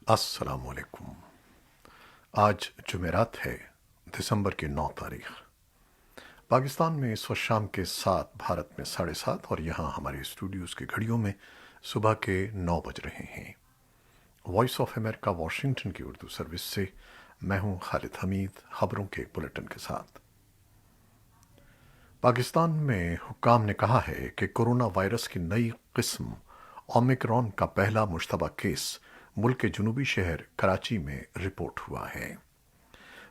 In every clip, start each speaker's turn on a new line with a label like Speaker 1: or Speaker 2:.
Speaker 1: السلام علیکم۔ آج جمعرات ہے، دسمبر کی 9 تاریخ۔ پاکستان میں اس وقت شام کے 7، بھارت میں 7:30، اور یہاں ہمارے اسٹوڈیوز کی گھڑیوں میں صبح کے 9 بج رہے ہیں۔ وائس آف امریکہ واشنگٹن کی اردو سروس سے میں ہوں خالد حمید، خبروں کے بلٹن کے ساتھ۔ پاکستان میں حکام نے کہا ہے کہ کورونا وائرس کی نئی قسم اومیکرون کا پہلا مشتبہ کیس ملک کے جنوبی شہر کراچی میں رپورٹ ہوا ہے۔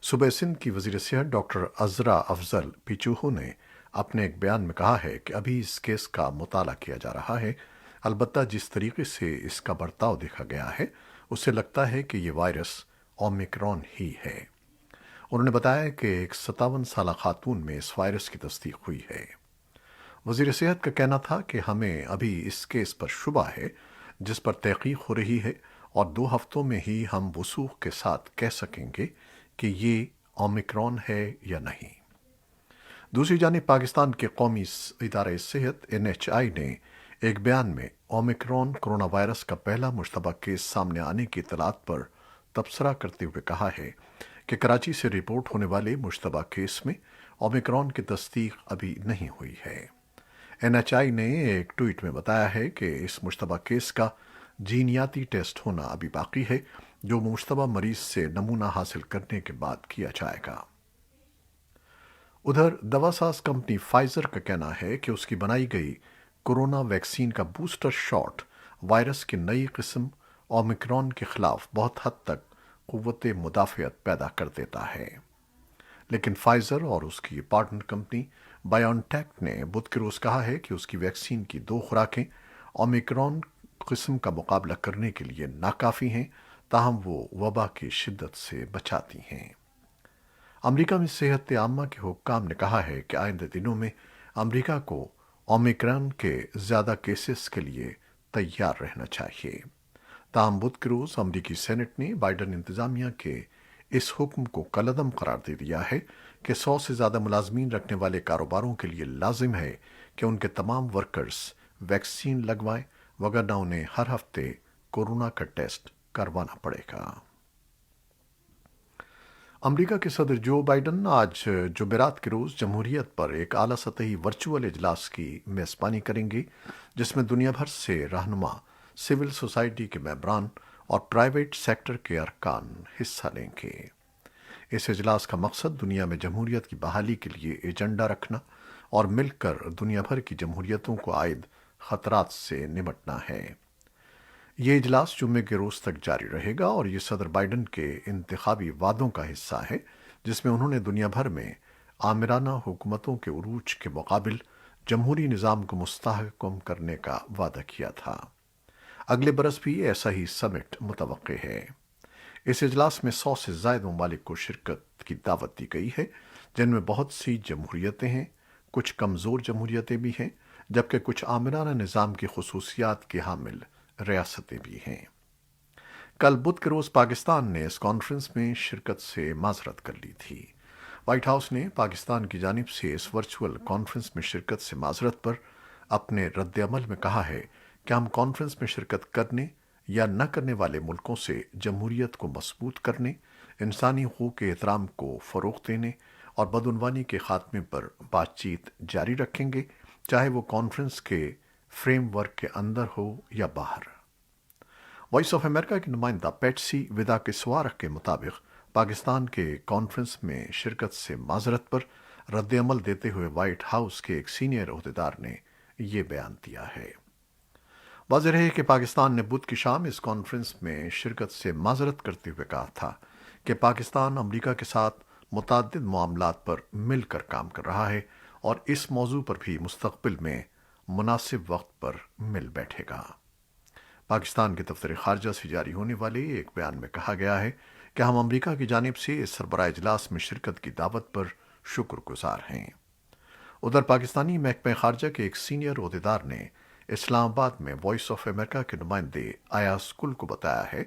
Speaker 1: صوبہ سندھ کی وزیر صحت ڈاکٹر عذرا افضل پیچوہو نے اپنے ایک بیان میں کہا ہے کہ ابھی اس کیس کا مطالعہ کیا جا رہا ہے، البتہ جس طریقے سے اس کا برتاؤ دیکھا گیا ہے اس سے لگتا ہے کہ یہ وائرس اومیکرون ہی ہے۔ انہوں نے بتایا کہ ایک 57 سالہ خاتون میں اس وائرس کی تصدیق ہوئی ہے۔ وزیر صحت کا کہنا تھا کہ ہمیں ابھی اس کیس پر شبہ ہے جس پر تحقیق ہو رہی ہے، اور 2 ہفتوں میں ہی ہم وثوق کے ساتھ کہہ سکیں گے کہ یہ اومیکرون ہے یا نہیں۔ دوسری جانب پاکستان کے قومی ادارہ صحت NHI نے ایک بیان میں اومیکرون کورونا وائرس کا پہلا مشتبہ کیس سامنے آنے کی اطلاعات پر تبصرہ کرتے ہوئے کہا ہے کہ کراچی سے رپورٹ ہونے والے مشتبہ کیس میں اومیکرون کی تصدیق ابھی نہیں ہوئی ہے۔ NHI نے ایک ٹویٹ میں بتایا ہے کہ اس مشتبہ کیس کا جینیاتی ٹیسٹ ہونا ابھی باقی ہے، جو مشتبہ مریض سے نمونہ حاصل کرنے کے بعد کیا جائے گا۔ ادھر دوا ساز کمپنی فائزر کا کہنا ہے کہ اس کی بنائی گئی کورونا ویکسین کا بوسٹر شاٹ وائرس کی نئی قسم اومیکرون کے خلاف بہت حد تک قوت مدافعت پیدا کر دیتا ہے، لیکن فائزر اور اس کی پارٹنر کمپنی بائیون ٹیک نے بدھ کے روز کہا ہے کہ اس کی ویکسین کی 2 خوراکیں اومیکرون قسم کا مقابلہ کرنے کے لیے ناکافی ہیں، تاہم وہ وبا کی شدت سے بچاتی ہیں۔ امریکہ میں صحت عامہ کے حکام نے کہا ہے کہ آئندہ دنوں میں امریکہ کو اومیکرون کے زیادہ کیسز کے لیے تیار رہنا چاہیے۔ تاہم بدھ کے روز امریکی سینٹ نے بائیڈن انتظامیہ کے اس حکم کو کالعدم قرار دے دیا ہے کہ 100 سے زیادہ ملازمین رکھنے والے کاروباروں کے لیے لازم ہے کہ ان کے تمام ورکرز ویکسین لگوائیں، وگرنہ انہیں ہر ہفتے کورونا کا ٹیسٹ کروانا پڑے گا۔ امریکہ کے صدر جو بائیڈن آج جمعرات کے روز جمہوریت پر ایک اعلیٰ سطحی ورچوئل اجلاس کی میزبانی کریں گے، جس میں دنیا بھر سے رہنما، سول سوسائٹی کے ممبران اور پرائیویٹ سیکٹر کے ارکان حصہ لیں گے۔ اس اجلاس کا مقصد دنیا میں جمہوریت کی بحالی کے لیے ایجنڈا رکھنا اور مل کر دنیا بھر کی جمہوریتوں کو عائد خطرات سے نمٹنا ہے۔ یہ اجلاس جمعے کے روز تک جاری رہے گا، اور یہ صدر بائیڈن کے انتخابی وعدوں کا حصہ ہے جس میں انہوں نے دنیا بھر میں آمرانہ حکومتوں کے عروج کے مقابل جمہوری نظام کو مستحکم کرنے کا وعدہ کیا تھا۔ اگلے برس بھی ایسا ہی سمٹ متوقع ہے۔ اس اجلاس میں 100 سے زائد ممالک کو شرکت کی دعوت دی گئی ہے، جن میں بہت سی جمہوریتیں ہیں، کچھ کمزور جمہوریتیں بھی ہیں، جبکہ کچھ آمرانہ نظام کی خصوصیات کی حامل ریاستیں بھی ہیں۔ کل بدھ کے روز پاکستان نے اس کانفرنس میں شرکت سے معذرت کر لی تھی۔ وائٹ ہاؤس نے پاکستان کی جانب سے اس ورچوئل کانفرنس میں شرکت سے معذرت پر اپنے رد عمل میں کہا ہے کہ ہم کانفرنس میں شرکت کرنے یا نہ کرنے والے ملکوں سے جمہوریت کو مضبوط کرنے، انسانی حقوق کے احترام کو فروغ دینے اور بدعنوانی کے خاتمے پر بات چیت جاری رکھیں گے، چاہے وہ کانفرنس کے فریم ورک کے اندر ہو یا باہر۔ وائس آف امریکہ کی نمائندہ پیٹسی ودا کسوارہ کے مطابق پاکستان کے کانفرنس میں شرکت سے معذرت پر رد عمل دیتے ہوئے وائٹ ہاؤس کے ایک سینئر عہدیدار نے یہ بیان دیا ہے۔ واضح ہے کہ پاکستان نے بدھ کی شام اس کانفرنس میں شرکت سے معذرت کرتے ہوئے کہا تھا کہ پاکستان امریکہ کے ساتھ متعدد معاملات پر مل کر کام کر رہا ہے، اور اس موضوع پر بھی مستقبل میں مناسب وقت پر مل بیٹھے گا۔ پاکستان کے دفتر خارجہ سے جاری ہونے والے ایک بیان میں کہا گیا ہے کہ ہم امریکہ کی جانب سے اس سربراہ اجلاس میں شرکت کی دعوت پر شکر گزار ہیں۔ ادھر پاکستانی محکمہ خارجہ کے ایک سینئر عہدیدار نے اسلام آباد میں وائس آف امریکہ کے نمائندے ایاز کل کو بتایا ہے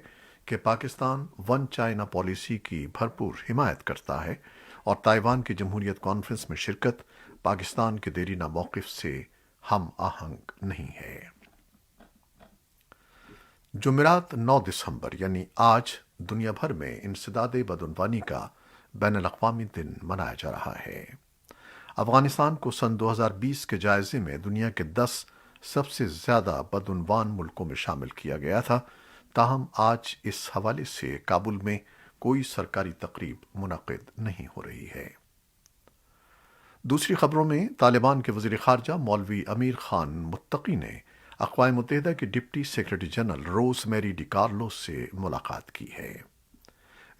Speaker 1: کہ پاکستان ون چائنا پالیسی کی بھرپور حمایت کرتا ہے، اور تائیوان کی جمہوریت کانفرنس میں شرکت پاکستان کے دیرینہ موقف سے ہم آہنگ نہیں ہے۔ جمعرات 9 دسمبر یعنی آج دنیا بھر میں انسداد بدعنوانی کا بین الاقوامی دن منایا جا رہا ہے۔ افغانستان کو سن 2020 کے جائزے میں دنیا کے 10 سب سے زیادہ بدعنوان ملکوں میں شامل کیا گیا تھا، تاہم آج اس حوالے سے کابل میں کوئی سرکاری تقریب منعقد نہیں ہو رہی ہے۔ دوسری خبروں میں طالبان کے وزیر خارجہ مولوی امیر خان متقی نے اقوام متحدہ کی ڈپٹی سیکرٹری جنرل روز میری ڈی کارلو سے ملاقات کی ہے۔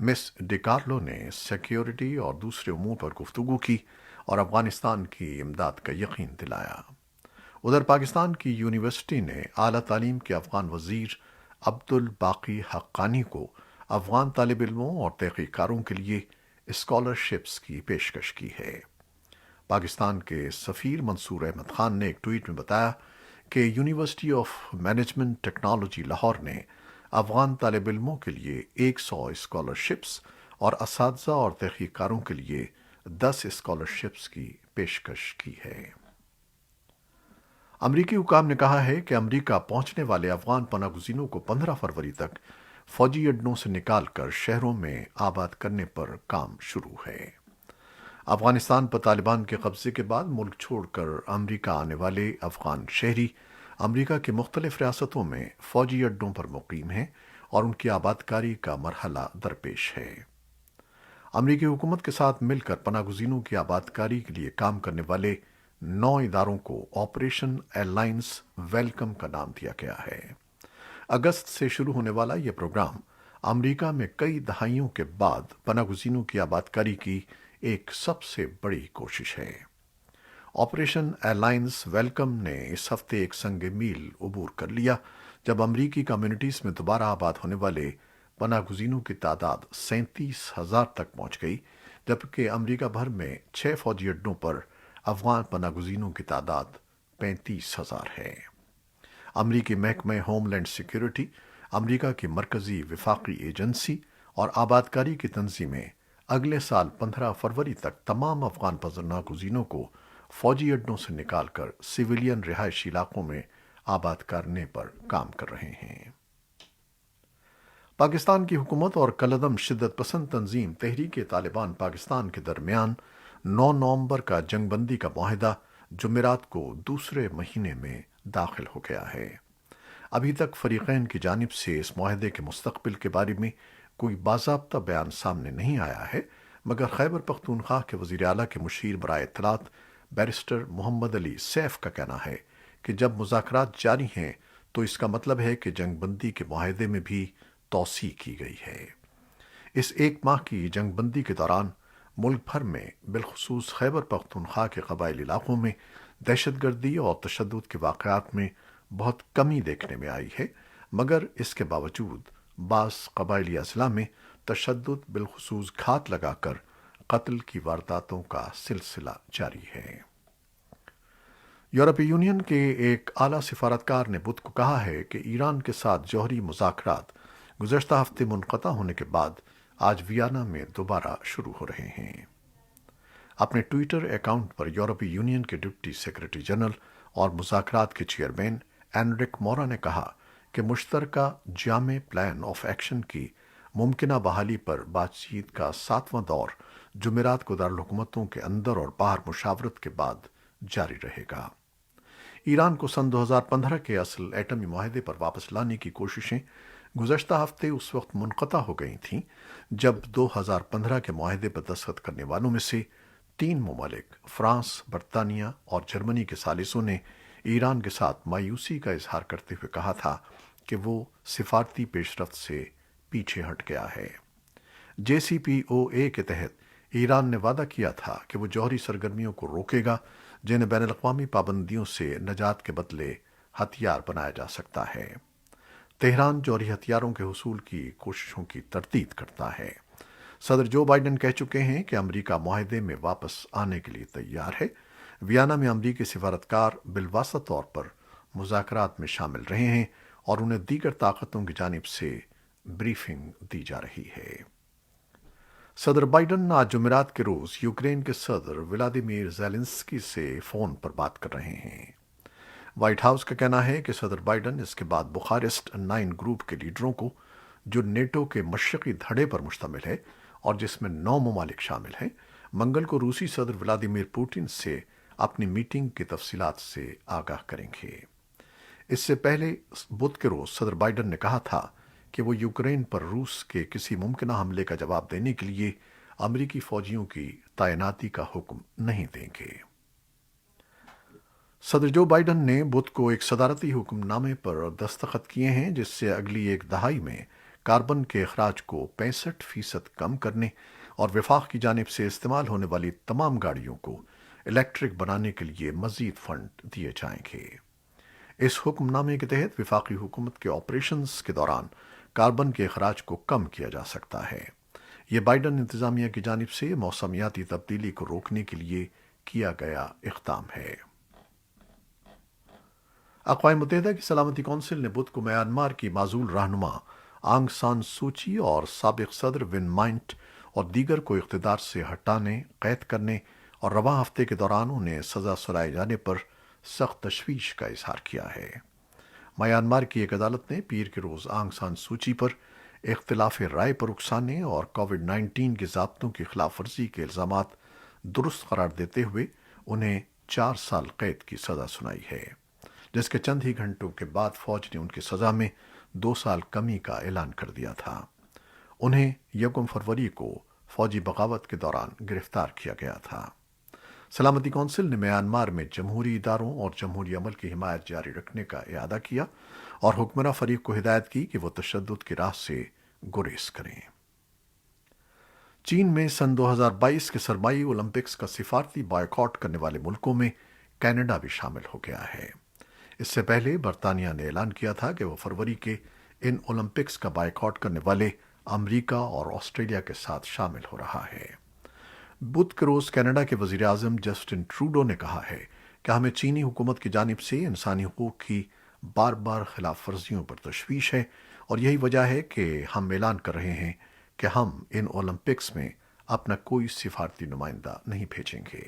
Speaker 1: مس ڈی کارلو نے سیکیورٹی اور دوسرے امور پر گفتگو کی اور افغانستان کی امداد کا یقین دلایا۔ ادھر پاکستان کی یونیورسٹی نے اعلیٰ تعلیم کے افغان وزیر عبد الباقی حقانی کو افغان طالب علموں اور تحقیق کاروں کے لیے اسکالرشپس کی پیشکش کی ہے۔ پاکستان کے سفیر منصور احمد خان نے ایک ٹویٹ میں بتایا کہ university of management technology Lahore نے افغان طالب علموں کے لیے 100 اسکالرشپس اور اساتذہ اور تحقیق کاروں کے لیے 10 اسکالرشپس کی پیشکش کی ہے۔ امریکی حکام نے کہا ہے کہ امریکہ پہنچنے والے افغان پناہ گزینوں کو 15 فروری تک فوجی اڈوں سے نکال کر شہروں میں آباد کرنے پر کام شروع ہے۔ افغانستان پر طالبان کے قبضے کے بعد ملک چھوڑ کر امریکہ آنے والے افغان شہری امریکہ کی مختلف ریاستوں میں فوجی اڈوں پر مقیم ہیں اور ان کی آبادکاری کا مرحلہ درپیش ہے۔ امریکی حکومت کے ساتھ مل کر پناہ گزینوں کی آبادکاری کے لیے کام کرنے والے 9 اداروں کو آپریشن الائنس ویلکم کا نام دیا گیا ہے۔ اگست سے شروع ہونے والا یہ پروگرام امریکہ میں کئی دہائیوں کے بعد پناہ گزینوں کی آبادکاری کی ایک سب سے بڑی کوشش ہے۔ آپریشن الائنس ویلکم نے اس ہفتے ایک سنگ میل عبور کر لیا جب امریکی کمیونٹیز میں دوبارہ آباد ہونے والے پناہ گزینوں کی تعداد 37,000 تک پہنچ گئی، جبکہ امریکہ بھر میں 6 فوجی اڈوں پر افغان پناہ گزینوں کی تعداد 35,000 ہے۔ امریکی محکمہ ہوم لینڈ سیکیورٹی، امریکہ کی مرکزی وفاقی ایجنسی اور آبادکاری کی تنظیمیں اگلے سال 15 فروری تک تمام افغان پناہ گزینوں کو فوجی اڈوں سے نکال کر سویلین رہائشی علاقوں میں آباد کرنے پر کام کر رہے ہیں۔ پاکستان کی حکومت اور کالعدم شدت پسند تنظیم تحریک طالبان پاکستان کے درمیان 9 نومبر کا جنگ بندی کا معاہدہ جمعرات کو دوسرے مہینے میں داخل ہو گیا ہے۔ ابھی تک فریقین کی جانب سے اس معاہدے کے مستقبل کے بارے میں کوئی باضابطہ بیان سامنے نہیں آیا ہے، مگر خیبر پختونخوا کے وزیر اعلیٰ کے مشیر برائے اطلاعات بیرسٹر محمد علی سیف کا کہنا ہے کہ جب مذاکرات جاری ہیں تو اس کا مطلب ہے کہ جنگ بندی کے معاہدے میں بھی توسیع کی گئی ہے۔ اس ایک ماہ کی جنگ بندی کے دوران ملک بھر میں بالخصوص خیبر پختونخوا کے قبائلی علاقوں میں دہشت گردی اور تشدد کے واقعات میں بہت کمی دیکھنے میں آئی ہے، مگر اس کے باوجود بعض قبائلی اضلاع میں تشدد بالخصوص گھات لگا کر قتل کی وارداتوں کا سلسلہ جاری ہے۔ یورپی یونین کے ایک اعلیٰ سفارتکار نے بدھ کو کہا ہے کہ ایران کے ساتھ جوہری مذاکرات گزشتہ ہفتے منقطع ہونے کے بعد آج ویانا میں دوبارہ شروع ہو رہے ہیں۔ اپنے ٹویٹر اکاؤنٹ پر یورپی یونین کے ڈپٹی سیکرٹری جنرل اور مذاکرات کے چیئرمین اینرک مورا نے کہا کہ مشترکہ جامع پلان آف ایکشن کی ممکنہ بحالی پر بات چیت کا 7واں دور جمعرات کو دارالحکومتوں کے اندر اور باہر مشاورت کے بعد جاری رہے گا۔ ایران کو سن 2015 کے اصل ایٹمی معاہدے پر واپس لانے کی کوششیں گزشتہ ہفتے اس وقت منقطع ہو گئی تھیں جب 2015 کے معاہدے پر دستخط کرنے والوں میں سے 3 ممالک فرانس، برطانیہ اور جرمنی کے ثالثوں نے ایران کے ساتھ مایوسی کا اظہار کرتے ہوئے کہا تھا کہ وہ سفارتی پیش رفت سے پیچھے ہٹ گیا ہے۔ جے سی پی او اے کے تحت ایران نے وعدہ کیا تھا کہ وہ جوہری سرگرمیوں کو روکے گا جنہیں بین الاقوامی پابندیوں سے نجات کے بدلے ہتھیار بنایا جا سکتا ہے۔ تہران جوہری ہتھیاروں کے حصول کی کوششوں کی تردید کرتا ہے۔ صدر جو بائیڈن کہہ چکے ہیں کہ امریکہ معاہدے میں واپس آنے کے لیے تیار ہے۔ ویانا میں امریکی سفارتکار بالواسطہ طور پر مذاکرات میں شامل رہے ہیں اور انہیں دیگر طاقتوں کی جانب سے بریفنگ دی جا رہی ہے۔ صدر بائیڈن آج جمعرات کے روز یوکرین کے صدر ولادیمیر زیلنسکی سے فون پر بات کر رہے ہیں۔ وائٹ ہاؤس کا کہنا ہے کہ صدر بائیڈن اس کے بعد بخارسٹ 9 گروپ کے لیڈروں کو، جو نیٹو کے مشرقی دھڑے پر مشتمل ہے اور جس میں 9 ممالک شامل ہیں، منگل کو روسی صدر ولادیمیر پوٹن سے اپنی میٹنگ کی تفصیلات سے آگاہ کریں گے۔ اس سے پہلے بدھ کے روز صدر بائیڈن نے کہا تھا کہ وہ یوکرین پر روس کے کسی ممکنہ حملے کا جواب دینے کے لیے امریکی فوجیوں کی تعیناتی کا حکم نہیں دیں گے۔ صدر جو بائیڈن نے بدھ کو ایک صدارتی حکم نامے پر دستخط کیے ہیں جس سے اگلی ایک دہائی میں کاربن کے اخراج کو 65% کم کرنے اور وفاق کی جانب سے استعمال ہونے والی تمام گاڑیوں کو الیکٹرک بنانے کے لیے مزید فنڈ دیے جائیں گے۔ اس حکم نامے کے تحت وفاقی حکومت کے آپریشنز کے دوران کاربن کے اخراج کو کم کیا جا سکتا ہے۔ یہ بائیڈن انتظامیہ کی جانب سے موسمیاتی تبدیلی کو روکنے کے لیے کیا گیا اقدام ہے۔ اقوام متحدہ کی سلامتی کونسل نے بدھ کو میانمار کی معزول رہنما آنگ سان سوچی اور سابق صدر ون مائنٹ اور دیگر کو اقتدار سے ہٹانے، قید کرنے اور رواں ہفتے کے دوران انہیں سزا سنائے جانے پر سخت تشویش کا اظہار کیا ہے۔ میانمار کی ایک عدالت نے پیر کے روز آنگ سان سوچی پر اختلاف رائے پر اکسانے اور کووڈ 19 کے ضابطوں کی خلاف ورزی کے الزامات درست قرار دیتے ہوئے انہیں 4 سال قید کی سزا سنائی ہے، جس کے چند ہی گھنٹوں کے بعد فوج نے ان کی سزا میں 2 سال کمی کا اعلان کر دیا تھا۔ انہیں 1 فروری کو فوجی بغاوت کے دوران گرفتار کیا گیا تھا۔ سلامتی کونسل نے میانمار میں جمہوری اداروں اور جمہوری عمل کی حمایت جاری رکھنے کا اعادہ کیا اور حکمراں فریق کو ہدایت کی کہ وہ تشدد کی راہ سے گریز کریں۔ چین میں سن 2022 کے سرمائی اولمپکس کا سفارتی بائیکاٹ کرنے والے ملکوں میں کینیڈا بھی شامل ہو گیا ہے۔ اس سے پہلے برطانیہ نے اعلان کیا تھا کہ وہ فروری کے ان اولمپکس کا بائیکاٹ کرنے والے امریکہ اور آسٹریلیا کے ساتھ شامل ہو رہا ہے۔ بدھ کے روز کینیڈا کے وزیر اعظم جسٹن ٹروڈو نے کہا ہے کہ ہمیں چینی حکومت کی جانب سے انسانی حقوق کی بار بار خلاف ورزیوں پر تشویش ہے اور یہی وجہ ہے کہ ہم اعلان کر رہے ہیں کہ ہم ان اولمپکس میں اپنا کوئی سفارتی نمائندہ نہیں بھیجیں گے۔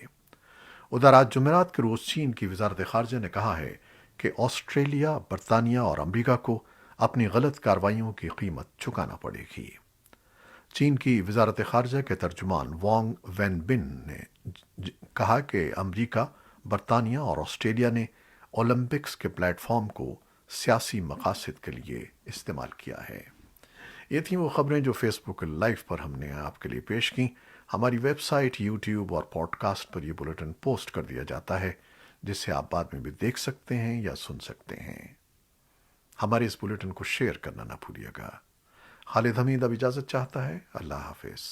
Speaker 1: ادھر آج جمعرات کے روز چین کی وزارت خارجہ نے کہا ہے کہ آسٹریلیا، برطانیہ اور امریکہ کو اپنی غلط کارروائیوں کی قیمت چکانا پڑے گی۔ چین کی وزارت خارجہ کے ترجمان وانگ وین بن نے کہا کہ امریکہ، برطانیہ اور آسٹریلیا نے اولمپکس کے پلیٹ فارم کو سیاسی مقاصد کے لیے استعمال کیا ہے۔ یہ تھیں وہ خبریں جو فیس بک لائیو پر ہم نے آپ کے لیے پیش کیں۔ ہماری ویب سائٹ، یوٹیوب اور پوڈ کاسٹ پر یہ بلیٹن پوسٹ کر دیا جاتا ہے، جس سے آپ بعد میں بھی دیکھ سکتے ہیں یا سن سکتے ہیں۔ ہمارے اس بلیٹن کو شیئر کرنا نہ بھولیے گا۔ خالد حمید اب اجازت چاہتا ہے۔ اللہ حافظ۔